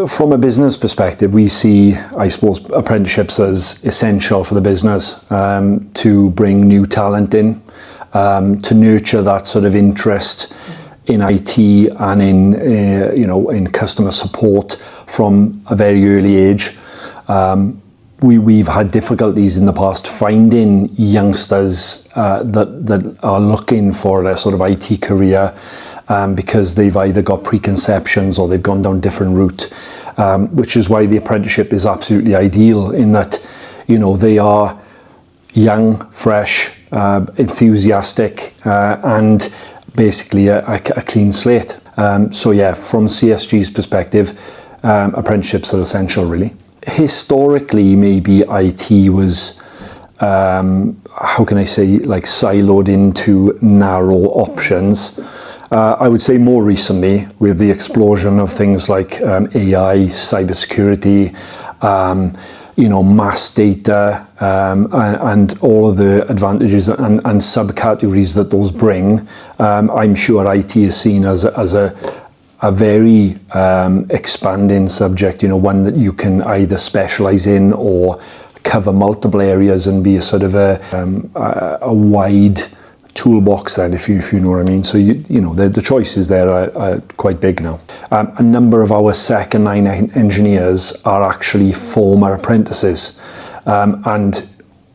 From a business perspective, we see, I suppose, apprenticeships as essential for the business to bring new talent in, to nurture that sort of interest in IT and in customer support from a very early age. We've had difficulties in the past finding youngsters that are looking for a sort of IT career because they've either got preconceptions or they've gone down a different route, which is why the apprenticeship is absolutely ideal in that, they are young, fresh, enthusiastic, and basically a clean slate. So yeah, from CSG's perspective, apprenticeships are essential, really. Historically, maybe IT was, how can I say, like siloed into narrow options. I would say more recently, with the explosion of things like AI, cybersecurity, mass data, and all of the advantages and subcategories that those bring, I'm sure IT is seen as a very expanding subject, one that you can either specialize in or cover multiple areas and be a sort of a wide toolbox then, if you know what I mean. So the choices there are quite big now. A number of our second line engineers are actually former apprentices, and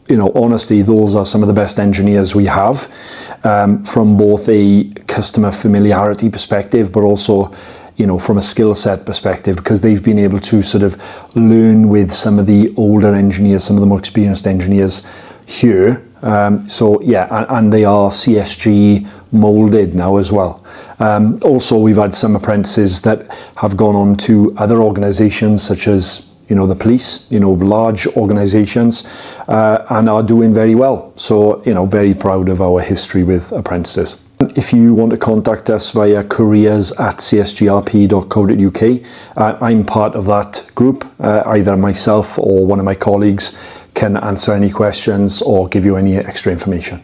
honestly, those are some of the best engineers we have, from both a customer familiarity perspective, but also from a skill set perspective, because they've been able to sort of learn with some of the older engineers, some of the more experienced engineers here. So yeah, and they are CSG molded now as well. Also, we've had some apprentices that have gone on to other organizations such as the police, large organizations, and are doing very well. So, very proud of our history with apprentices. If you want to contact us via careers@csgrp.co.uk, I'm part of that group. Either myself or one of my colleagues can answer any questions or give you any extra information.